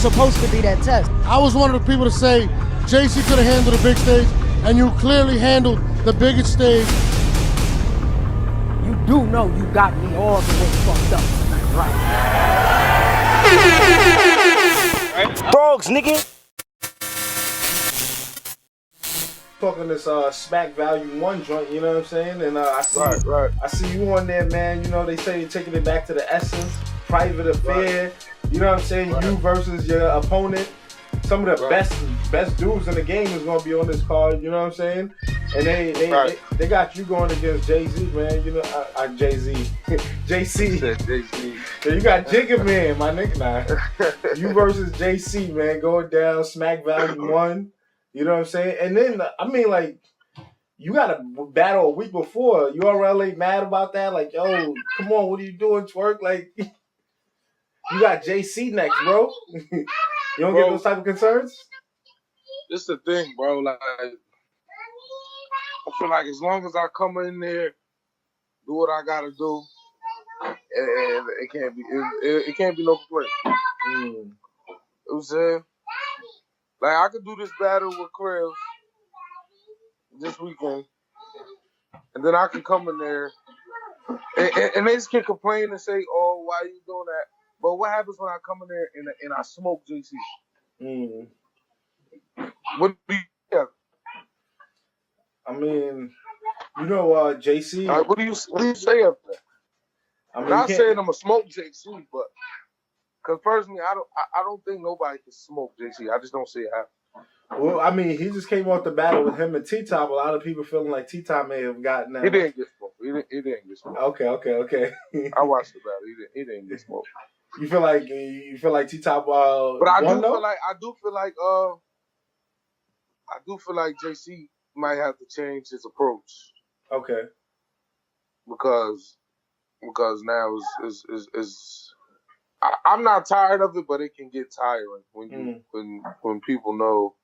supposed to be that test. I was one of the people to say JC could have handled the big stage, and you clearly handled the biggest stage. You do know you got me all the way fucked up tonight, right? Dogs, nigga. Talking this Smack Value 1 joint, you know what I'm saying? And I see I see you on there, man. You know, they say you're taking it back to the essence, private affair. Right. You know what I'm saying? Right. You versus your opponent. Some of the best dudes in the game is gonna be on this card, you know what I'm saying? And they got you going against Jay-Z, man. You know, Jay-Z. JC. Jay-Z. So you got Jigga Man, my nigga. Nah. You versus JC, man, going down Smack Value 1. You know what I'm saying? And then, I mean, like, you got a battle a week before. URL ain't mad about that? Like, yo, come on, what are you doing, Twork? Like, you got JC next, bro. You don't get those type of concerns? This the thing, bro. Like, I feel like as long as I come in there, do what I gotta do, and it can't be no complaint. You know what I'm saying? Like, I could do this battle with Krell this weekend, and then I can come in there, and they just can complain and say, oh, why are you doing that? But what happens when I come in there and I smoke JC? What do you have? I mean, you know, JC. What do you say up there? I'm not saying I'm a smoke JC, but because personally, I don't think nobody can smoke JC. I just don't see it happen. Well, I mean, he just came off the battle with him and T-Top. A lot of people feeling like T-Top may have gotten that. He didn't get smoked. He didn't get smoked. Okay. I watched the battle. He didn't get smoked. You feel like T-Top but I won, do feel like JC might have to change his approach. Okay. Because now is I'm not tired of it, but it can get tiring when people know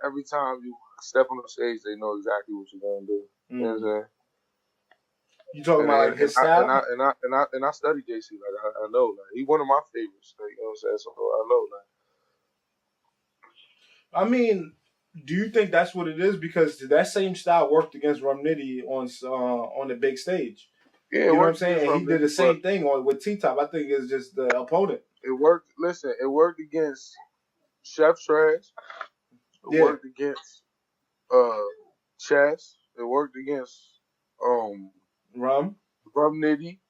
every time you step on the stage, they know exactly what you're gonna do. You know what I'm saying? You talking about like his style? And I study JC. Like I know, like he one of my favorites. Like, you know what I'm saying? So I know, like. I mean, do you think that's what it is? Because that same style worked against Rum Nitty on the big stage. Yeah, you know what I'm saying? And he did the same thing with T-Top. I think it's just the opponent. It worked. Listen, it worked against Chef Trash. It worked against Chess. It worked against Rum Nitty.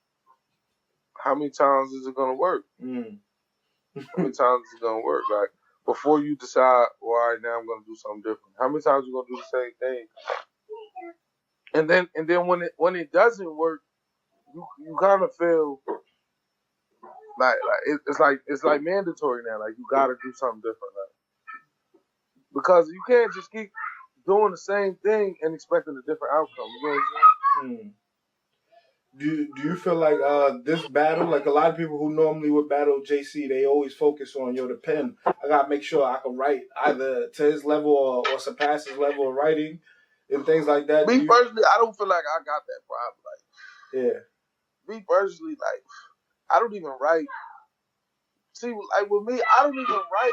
How many times is it gonna work? How many times is it gonna work? Like before you decide, well, all right, now I'm gonna do something different. How many times you gonna do the same thing? And then when it doesn't work, you kind of feel like it's like mandatory now. Like you gotta do something different, like, because you can't just keep doing the same thing and expecting a different outcome. You know what I'm saying? Do you feel like this battle, like a lot of people who normally would battle JC, they always focus on, the pen. I gotta make sure I can write either to his level or surpass his level of writing and things like that. Me personally, I don't feel like I got that problem. Like, me personally, like, I don't even write. See, like with me, I don't even write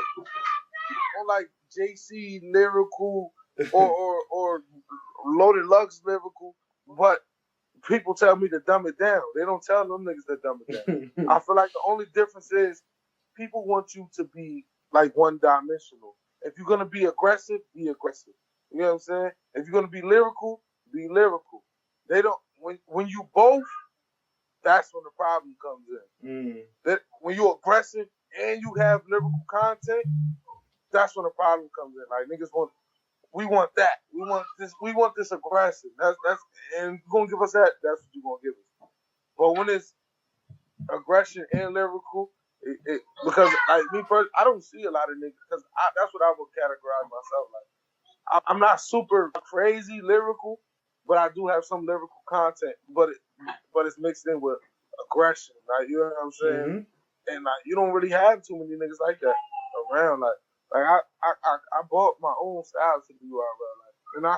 on like JC lyrical or Loaded Lux lyrical, but people tell me to dumb it down. They don't tell them niggas to dumb it down. I feel like the only difference is people want you to be like one-dimensional. If you're gonna be aggressive, be aggressive. You know what I'm saying? If you're gonna be lyrical, be lyrical. They don't. When you both, that's when the problem comes in. That when you're aggressive and you have lyrical content, that's when the problem comes in. Like niggas want. We want that. We want this aggressive. That's and you're gonna give us that. That's what you're gonna give us. But when it's aggression and lyrical, because like me personally, I don't see a lot of niggas because that's what I would categorize myself like. I'm not super crazy lyrical, but I do have some lyrical content. But it's mixed in with aggression. Like you know what I'm saying? And like you don't really have too many niggas like that around. Like I bought my own style to the URL, like, and I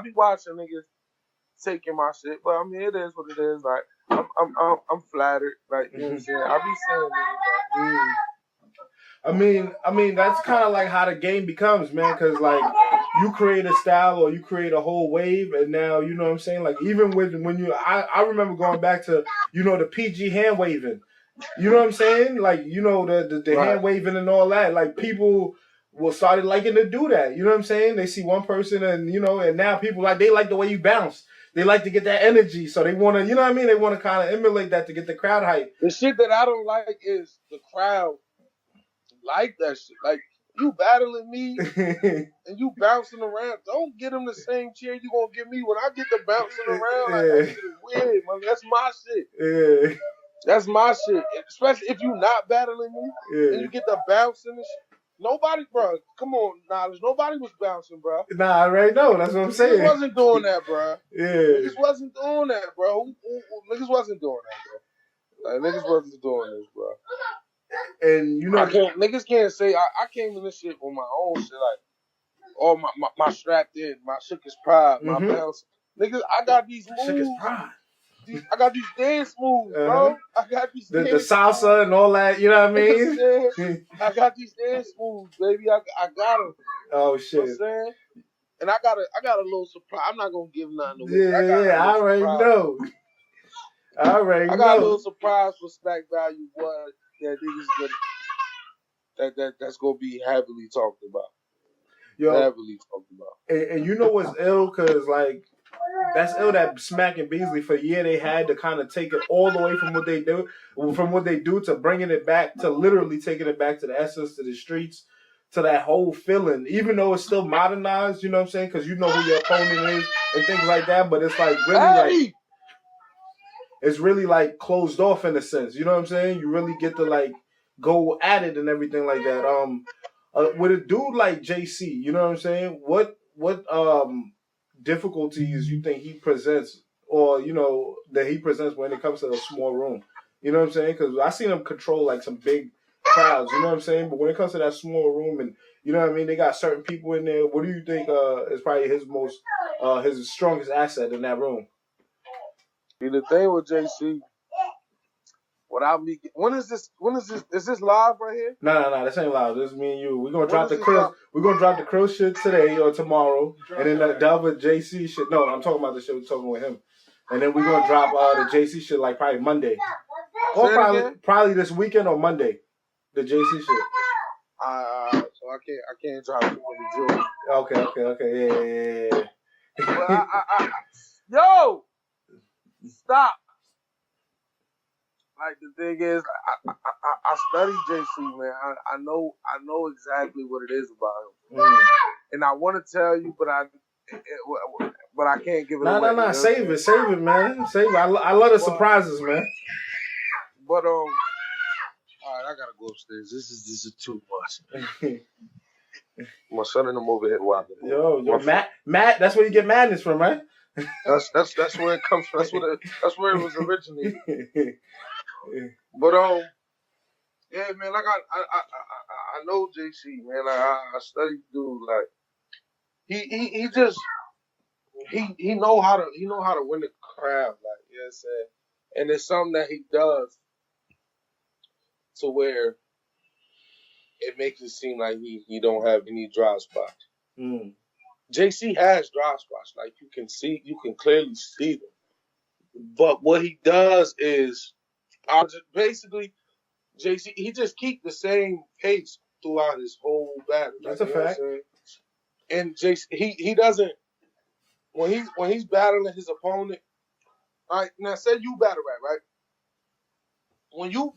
be watching niggas taking my shit, but I mean, it is what it is. Like, I'm flattered. Like, you know what I'm saying? I be saying it. I mean, that's kind of like how the game becomes, man. Because like, you create a style or you create a whole wave, and now you know what I'm saying. Like, even when you, I remember going back to the PG hand waving. You know what I'm saying? Like, the Right. hand waving and all that. Like, people will started liking to do that. You know what I'm saying? They see one person and and now people they like the way you bounce. They like to get that energy, so they want to, you know what I mean? They want to kind of emulate that to get the crowd hype. The shit that I don't like is the crowd like that shit. Like, you battling me and you bouncing around. Don't get them the same cheer you gonna give me when I get the bouncing around. Like, that shit is weird, man. That's my shit. Yeah. That's my shit. Especially if you not battling me and you get the bouncing and shit. Nobody, bro. Come on, Knowledge. Nobody was bouncing, bro. Nah, I already know. That's what I'm saying. Niggas wasn't doing that, bro. Yeah. Niggas wasn't doing that, bro. Niggas wasn't doing that, bro. Like, niggas wasn't doing this, bro. And niggas can't say I came in this shit on my own shit, like, oh, my strapped in, my shook his pride, my bounce. Niggas, I got these moves. Shook his pride. I got these dance moves, bro. I got these the salsa and all that, you know what I mean? I got these dance moves, baby. I got them. Oh shit. You know what I'm saying? And I got a little surprise. I'm not gonna give nothing away. I already know. I got a little surprise for Smack Value One that niggas that's gonna be heavily talked about. Heavily talked about. And you know what's ill? Cause like, that's ill that Smack and Beasley for a year they had to kind of take it all the way from what they do to bringing it back to literally taking it back to the essence, to the streets, to that whole feeling. Even though it's still modernized, you know what I'm saying? Because you know who your opponent is and things like that. But it's like really it's really like closed off in a sense. You know what I'm saying? You really get to like go at it and everything like that. With a dude like JC, you know what I'm saying? What difficulties you think he presents, or that he presents when it comes to a small room? You know what I'm saying? Because I seen him control like some big crowds. You know what I'm saying? But when it comes to that small room, and you know what I mean, they got certain people in there. What do you think is probably his strongest asset in that room? See, the thing with JC, when is this? Is this live right here? No, this ain't live. This is me and you. We're gonna drop the Krill. We're gonna drop the Krill shit today or tomorrow, and then the other JC shit. No, I'm talking about the shit we're talking with him, and then we're gonna drop the JC shit like probably Monday, or probably this weekend or Monday. The JC shit. So I can't drop it on the drill. Okay, yeah. But yo, stop. Like, the thing is, I studied JC, man. I know exactly what it is about him, and I want to tell you, but I can't give it away. No, save it, man. Save it. I love the surprises, man. But all right, I gotta go upstairs. This is too much. My son and them over here wilding. Yo, Matt. That's where you get madness from, right? That's where it comes from. That's where it was originated. But yeah, man. Like I know JC, man. Like I studied dude. Like he just he know how to win the crowd. Like, you know what I'm saying? And it's something that he does to where it makes it seem like he don't have any dry spots. JC has dry spots. Like, you can clearly see them. But what he does is, basically, JC, he just keep the same pace throughout his whole battle. That's a fact. And JC, he doesn't, when he's battling his opponent, all right, now say you battle rap, right? When you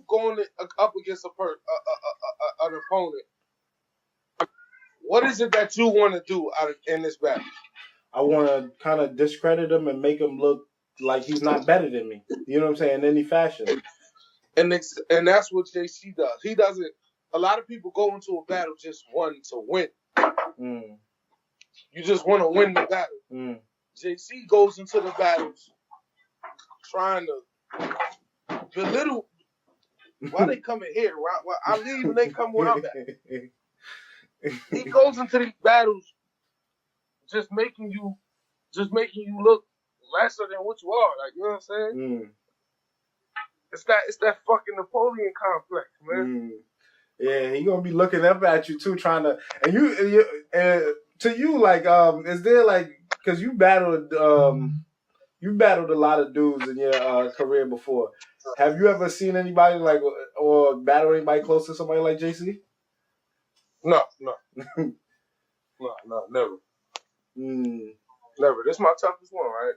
going up against an opponent, what is it that you want to do in this battle? I want to kind of discredit him and make him look like he's not better than me. You know what I'm saying? In any fashion. And that's what JC does. He doesn't. A lot of people go into a battle just wanting to win. You just want to win the battle. JC goes into the battles trying to belittle. Why they coming here? Why I leave and they come where I'm at. He goes into these battles just making you just making you look lesser than what you are. Like, you know what I'm saying? It's that fucking Napoleon complex, man. Yeah, he gonna be looking up at you too, trying to, and to you, like, is there like, cause you battled a lot of dudes in your career before. Have you ever seen anybody like, or battle anybody close to somebody like JC? No, never. Never. This is my toughest one, right?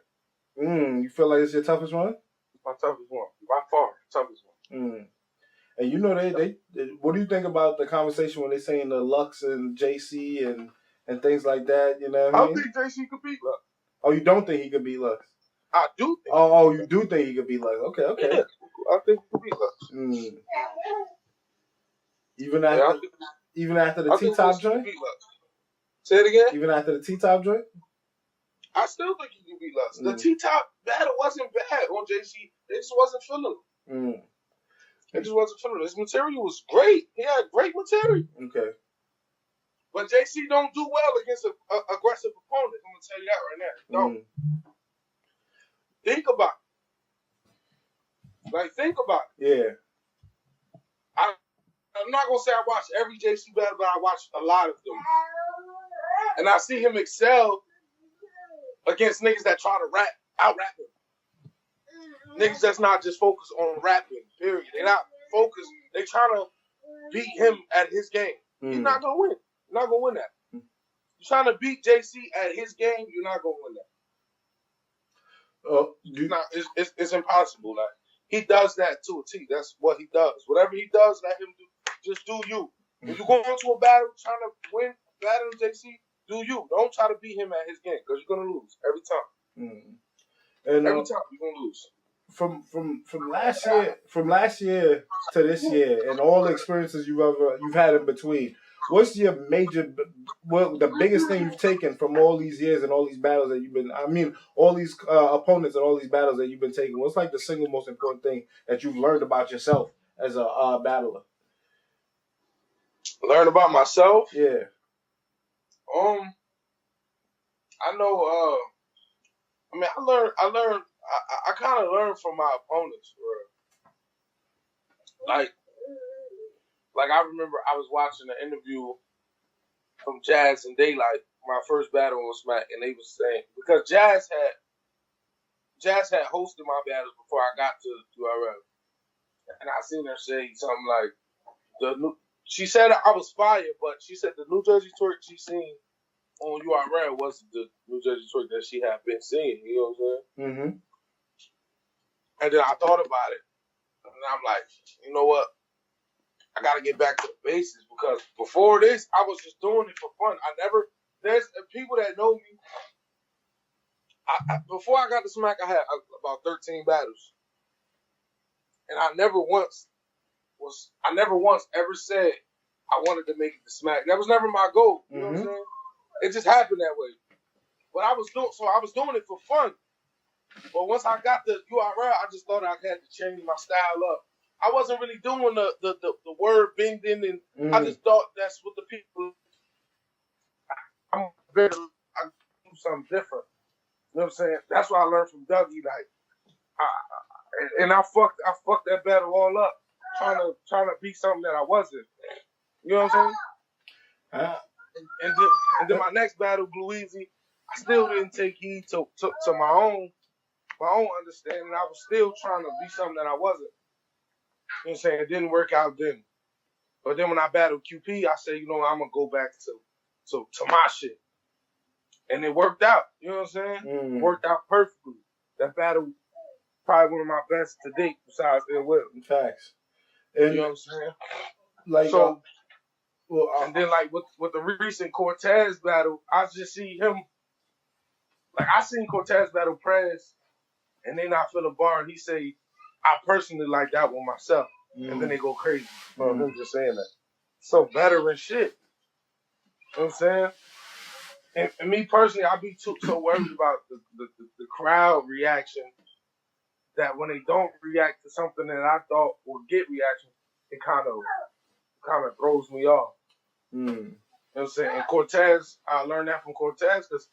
You feel like it's your toughest one? It's my toughest one, by far, toughest one. And you know they what do you think about the conversation when they saying the Lux and JC and things like that? You know what I mean? I don't think JC could beat Lux. Oh, you don't think he could beat Lux? I do think. Oh, you do think he could beat Lux? Okay. Yeah, I think he could beat Lux. Even after the T-top joint? Say it again? Even after the T-top joint? I still think he could beat Lux. The T-top battle wasn't bad on JC. They just wasn't feeling it. It just wasn't feeling it. His material was great. He had great material. Okay. But JC don't do well against an aggressive opponent. I'm going to tell you that right now. Don't. Think about it. Like, think about it. Yeah. I'm not going to say I watch every JC battle, but I watch a lot of them. And I see him excel against niggas that try to out-rap him. Niggas that's not just focused on rapping, period. They're not focused. They trying to beat him at his game. He's not going to win. You're not going to win that. You're trying to beat JC at his game, you're not going to win that. It's impossible. Like, he does that to a T. That's what he does. Whatever he does, let him do. Just do you. When you go into a battle trying to win battle JC, do you. Don't try to beat him at his game because you're going to lose every time. And every time you're going to lose. From last year to this year, and all the experiences you've had in between, what's your the biggest thing you've taken from all these years and all these battles that you've been, all these opponents and all these battles that you've been taking? What's like the single most important thing that you've learned about yourself as a battler? Learn about myself? Yeah. I know, I kind of learned from my opponents, bro. Like I remember I was watching an interview from Jazz and Daylight, my first battle on Smack, and they was saying, because Jazz had hosted my battles before I got to URL, and I seen her say something like, she said I was fired, but she said the Nujerzey Twork she seen on URL wasn't the Nujerzey Twork that she had been seeing, you know what I'm saying? And then I thought about it, and I'm like, you know what? I got to get back to the basics, because before this, I was just doing it for fun. There's people that know me. Before I got to Smack, I had about 13 battles. And I never once ever said I wanted to make it to Smack. That was never my goal. You know what I'm saying? It just happened that way. But I was doing it for fun. But once I got the URL, I just thought I had to change my style up. I wasn't really doing the word bending, and I just thought that's what the people. I do something different. You know what I'm saying? That's what I learned from Dougie. Like, I fucked that battle all up, trying to be something that I wasn't. You know what I'm saying? And then my next battle, Blue Easy, I still didn't take heed to my own understanding. I was still trying to be something that I wasn't. You know what I'm saying? It didn't work out then. But then when I battled QP, I said, you know, I'm going to go back to my shit. And it worked out. You know what I'm saying? It worked out perfectly. That battle, probably one of my best to date besides Ill Will. Facts. And, you know what I'm saying? Like, so, and then like with the recent Cortez battle, I just see him, like I seen Cortez battle Prez, and they not feeling bar, and he say, I personally like that one myself. And then they go crazy for him just saying that. So veteran shit. You know what I'm saying? And me personally, I be so worried about the crowd reaction that when they don't react to something that I thought would get reaction, it kind of throws me off. You know what I'm saying? And Cortez, I learned that from Cortez because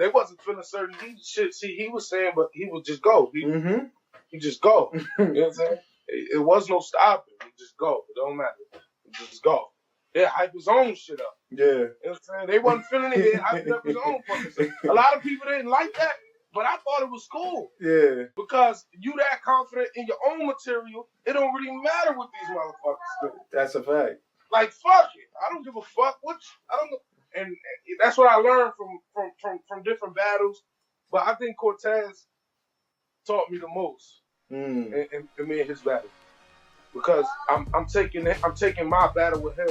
they wasn't feeling certain shit. See, he was saying, but he would just go. He just go. You know what I'm saying? It was no stopping. He just go. It don't matter. He just go. Yeah, hype his own shit up. Yeah. You know what I'm saying? They wasn't feeling it. He hyped up his own fucking shit. A lot of people didn't like that, but I thought it was cool. Yeah. Because you that confident in your own material, it don't really matter what these motherfuckers do. That's a fact. Like, fuck it. I don't give a fuck. And that's what I learned from different battles. But I think Cortez taught me the most in me and his battle. Because I'm taking my battle with him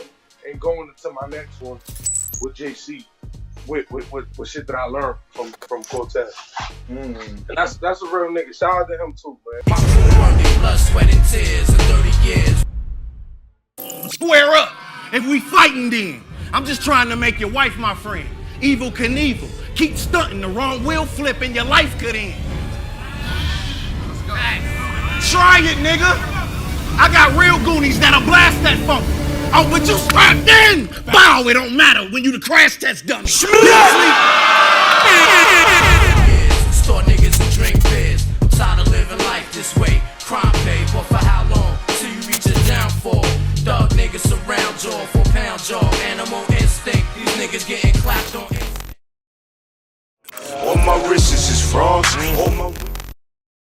and going into my next one with JC with shit that I learned from Cortez. And that's a real nigga. Shout out to him too, man. My crew earned blood, sweat, and tears in 30 years. Square up. If we fighting then. I'm just trying to make your wife my friend. Evil Knievel. Keep stunting, the wrong wheel flip and your life could end. Try it, nigga. I got real goonies that'll blast that funk. Oh, but you strapped in. Bow, it don't matter when you the crash test dummy. Store niggas and drink beers. I'm tired of living life this way. Crime pay, but for how long? Till you reach a downfall. Dog niggas surround y'all, 4-pound jaw, animal instinct. These niggas getting clapped on.